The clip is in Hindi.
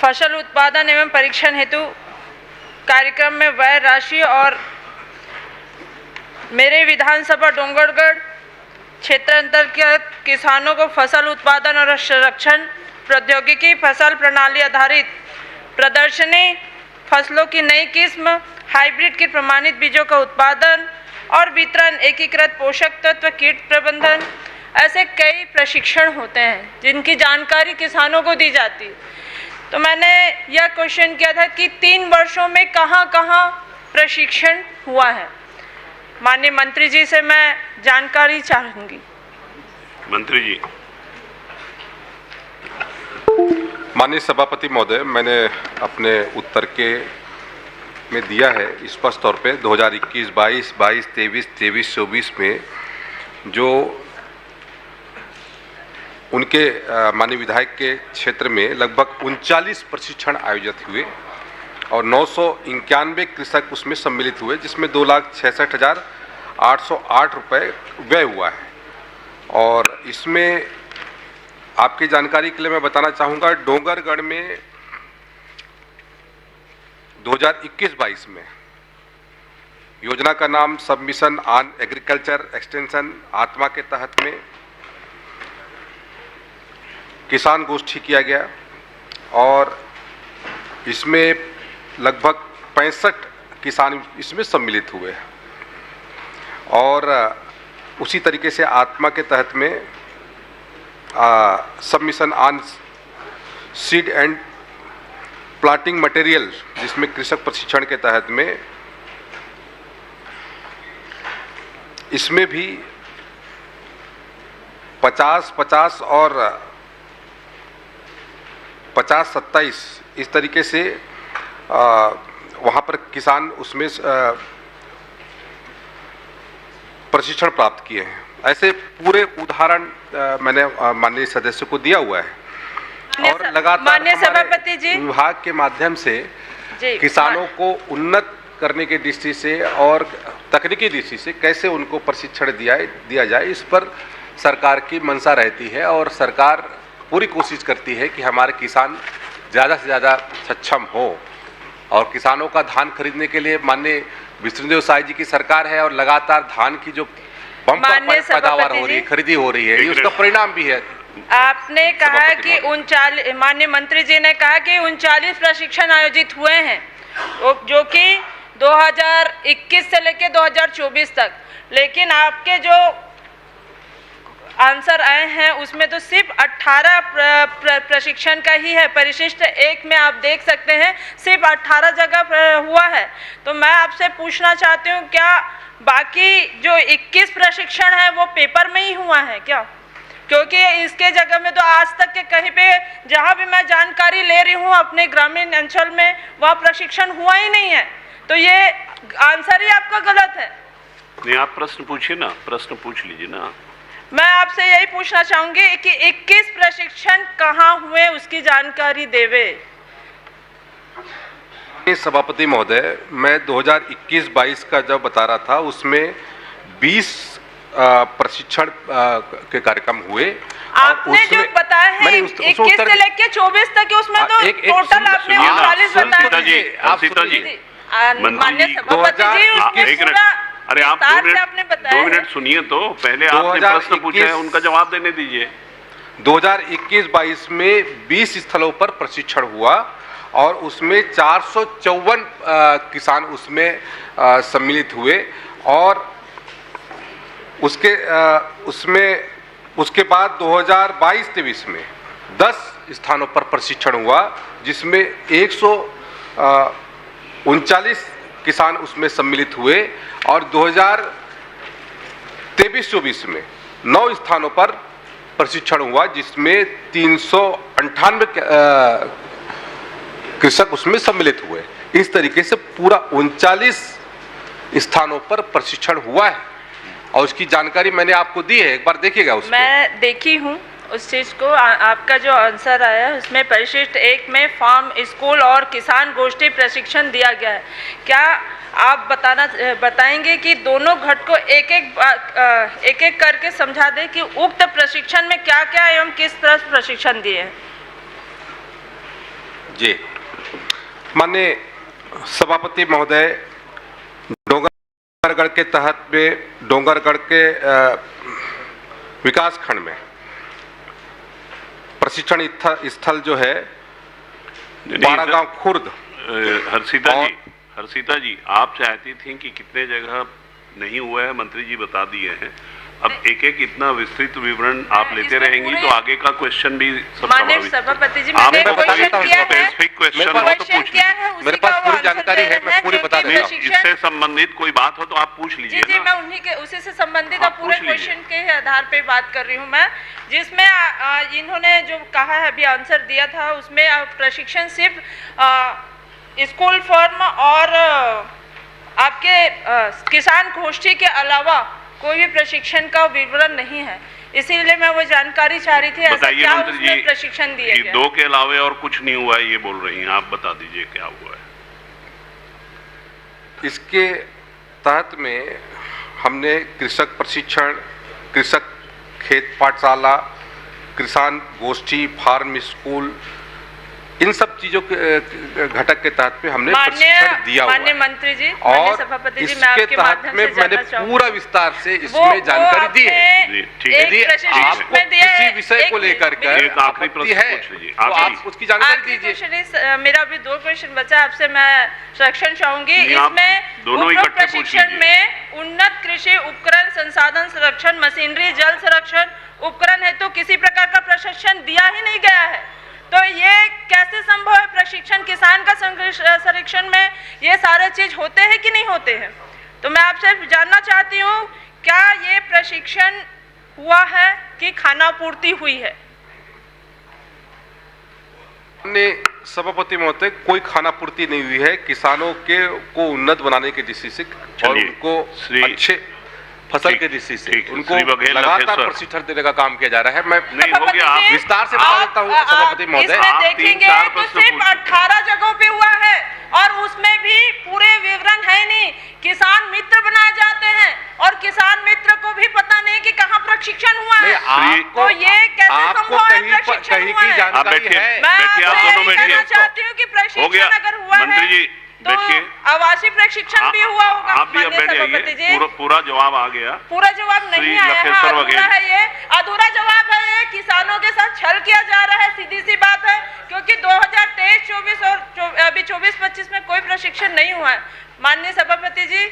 फसल उत्पादन एवं परीक्षण हेतु कार्यक्रम में व्यय राशि और मेरे विधानसभा डोंगरगढ़ क्षेत्र अंतर्गत किसानों को फसल उत्पादन और संरक्षण प्रौद्योगिकी, फसल प्रणाली आधारित प्रदर्शनी, फसलों की नई किस्म, हाइब्रिड की प्रमाणित बीजों का उत्पादन और वितरण, एकीकृत पोषक तत्व, कीट प्रबंधन, ऐसे कई प्रशिक्षण होते हैं जिनकी जानकारी किसानों को दी जाती है। तो मैंने यह क्वेश्चन किया था कि 3 वर्षों में कहाँ कहाँ प्रशिक्षण हुआ है। माननीय मंत्री जी से मैं जानकारी चाहूंगी। मंत्री जी। माननीय सभापति महोदय, मैंने अपने उत्तर में दिया है स्पष्ट तौर पे 2021, 22, 23, 24 में जो उनके माननीय विधायक के क्षेत्र में लगभग 39 प्रशिक्षण आयोजित हुए और 991 कृषक उसमें सम्मिलित हुए, जिसमें 2,66,808 रुपये व्यय हुआ है। और इसमें आपकी जानकारी के लिए मैं बताना चाहूँगा, डोंगरगढ़ में 2021-22 में योजना का नाम सबमिशन ऑन एग्रीकल्चर एक्सटेंशन आत्मा के तहत में किसान गोष्ठी किया गया और इसमें लगभग 65 किसान इसमें सम्मिलित हुए और उसी तरीके से आत्मा के तहत में submission on seed and planting material, जिसमें कृषक प्रशिक्षण के तहत में इसमें भी 50-50 और 50-27 इस तरीके से वहाँ पर किसान उसमें प्रशिक्षण प्राप्त किए हैं। ऐसे पूरे उदाहरण मैंने माननीय सदस्य को दिया हुआ है और लगातार सभापति जी विभाग के माध्यम से किसानों को उन्नत करने की दृष्टि से और तकनीकी दृष्टि से कैसे उनको प्रशिक्षण दिया जाए, इस पर सरकार की मंशा रहती है और सरकार पूरी कोशिश करती है कि हमारे किसान ज़्यादा से ज़्यादा सक्षम हो। और किसानों का धान खरीदने के लिए माननीय विष्णुदेव साय जी की सरकार है और लगातार धान की जो बम्पर पैदावार हो रही है, खरीदी हो रही है, ये उसका परिणाम भी है। आपने कहा कि 39, माननीय मंत्री जी ने कहा कि 39 प्रशिक्षण आयोजित हुए हैं, जो कि 2021 से लेकर 2024 तक, लेकिन आपके जो आंसर आए हैं उसमें तो सिर्फ 18 प्रशिक्षण का ही है। परिशिष्ट 1 में आप देख सकते हैं सिर्फ 18 जगह हुआ है। तो मैं आपसे पूछना चाहती हूँ, क्या बाकी जो 21 प्रशिक्षण है वो पेपर में ही हुआ है क्या? क्योंकि इसके जगह में तो आज तक के कहीं पे जहाँ भी मैं जानकारी ले रही हूँ अपने ग्रामीण अंचल में, वह प्रशिक्षण हुआ ही नहीं है। तो ये आंसर ही आपका गलत है। नहीं, आप प्रश्न पूछिए ना, प्रश्न पूछ लीजिए ना। मैं आपसे यही पूछना चाहूंगी कि 21 प्रशिक्षण कहाँ हुए, उसकी जानकारी देवे। सभापति महोदय, मैं 2021-22 का जब बता रहा था उसमें 20 प्रशिक्षण के कार्यक्रम हुए। आपने जो बताया है 21 से लेके 24 तक, उसमें तो टोटल आपने 39 बताया। माननीय सभापति जी, अरे आप 2 मिनट सुनिए तो, पहले आपने प्रश्न पूछा है उनका जवाब देने दीजिए। 2021-22 में 20 स्थलों पर प्रशिक्षण हुआ और उसमें 454 किसान उसमें सम्मिलित हुए और उसके बाद 2022-23 में 10 स्थानों पर प्रशिक्षण हुआ, जिसमें 139 किसान उसमें सम्मिलित हुए और 2023-24 में 9 स्थानों पर प्रशिक्षण हुआ, जिसमें 398 कृषक उसमें सम्मिलित हुए। इस तरीके से पूरा 39 स्थानों पर प्रशिक्षण हुआ है और उसकी जानकारी मैंने आपको दी है, एक बार देखिएगा उसमें। मैं देखी हूँ उस चीज़ को। आपका जो आंसर आया है उसमें परिशिष्ट 1 में फार्म स्कूल और किसान गोष्ठी प्रशिक्षण दिया गया है। क्या आप बताएंगे कि दोनों घट को एक एक करके समझा दें कि उक्त प्रशिक्षण में क्या क्या एवं किस तरह प्रशिक्षण दिए हैं? जी, माननीय सभापति महोदय, डोंगरगढ़ के तहत में डोंगरगढ़ के विकास खंड में प्रशिक्षण स्थल जो है बारागांव खुर्द। हर्षिता जी, आप चाहती थी कि कितने जगह नहीं हुआ है, मंत्री जी बता दिए हैं। अब एक एक इतना विस्तृत विवरण आप लेते रहेंगी तो आगे का क्वेश्चन भी सब माननीय सभापति जी, मैंने क्वेश्चन किया है, स्पेसिफिक क्वेश्चन हो तो पूछ लीजिए। मेरे पास पूरी जानकारी है, मैं पूरी बता दूंगा। इससे संबंधित कोई बात हो तो आप पूछ लीजिए। जी, मैं उन्हीं के उसी से संबंधित पूरे क्वेश्चन के आधार पे बात कर रही हूँ मैं, जिसमें इन्होंने जो कहा है अभी आंसर दिया था, उसमें प्रशिक्षण सिर्फ स्कूल फॉर्म और आपके किसान गोष्ठी के अलावा कोई भी प्रशिक्षण का विवरण नहीं है, इसीलिए मैं वो जानकारी चाह रही थी। ऐसा क्या उसमें प्रशिक्षण दिया गया? 2 के अलावा और कुछ नहीं हुआ है ये बोल रही हैं, आप बता दीजिए क्या हुआ है। इसके तहत में हमने कृषक प्रशिक्षण, कृषक खेत पाठशाला, किसान गोष्ठी, फार्म स्कूल, इन सब चीजों के घटक के तहत में हमने प्रशिक्षण दिया हुआ है। माननीय मंत्री जी, और सभापति जी, इसके तहत में मैंने पूरा विस्तार से इसमें जानकारी दी है। यदि आपको किसी विषय को लेकर एक आखिरी प्रश्न पूछ लीजिए, तो आप उसकी जानकारी दीजिए। मेरा अभी 2 क्वेश्चन बचा, आपसे मैं संरक्षण चाहूंगी। इसमें दोनों इकट्ठे प्रशिक्षण में उन्नत कृषि उपकरण, संसाधन संरक्षण, मशीनरी, जल संरक्षण उपकरण है तो किसी प्रकार का प्रशिक्षण दिया ही नहीं गया है, तो ये कैसे संभव है? प्रशिक्षण किसान का संरक्षण में ये सारे चीज होते हैं कि नहीं होते हैं? तो मैं आपसे जानना चाहती हूँ, क्या ये प्रशिक्षण हुआ है कि खानापूर्ति हुई है? सभापति महोदय, कोई खानापूर्ति नहीं हुई है। किसानों के को उन्नत बनाने की दृष्टि से और उनको अच्छे फसल के दृष्टि से उनको लगातार प्रशिक्षण देने का काम किया जा रहा है। मैं नहीं हो गया, आप विस्तार से बता देता हूँ सभापति महोदय। इसमें देखेंगे तो सिर्फ 18 जगहों पे हुआ है और उसमें भी पूरे विवरण है नहीं। किसान मित्र बनाए जाते हैं और किसान मित्र को भी पता नहीं कि कहाँ प्रशिक्षण हुआ है, तो ये कैसे संभव है? प्रशिक्षण हुआ है, आप मैं चाहती हूँ कि प्रशिक्षण अगर हुआ है तो आवासीय प्रशिक्षण भी हुआ होगा। आप भी अब बैठिए, पूरा जवाब आ गया। पूरा जवाब नहीं आया है, अधूरा है, ये अधूरा जवाब है। ये किसानों के साथ छल किया जा रहा है, सीधी सी बात है, क्योंकि 2023-24 और अभी 24-25 में कोई प्रशिक्षण नहीं हुआ है। माननीय सभापति जी,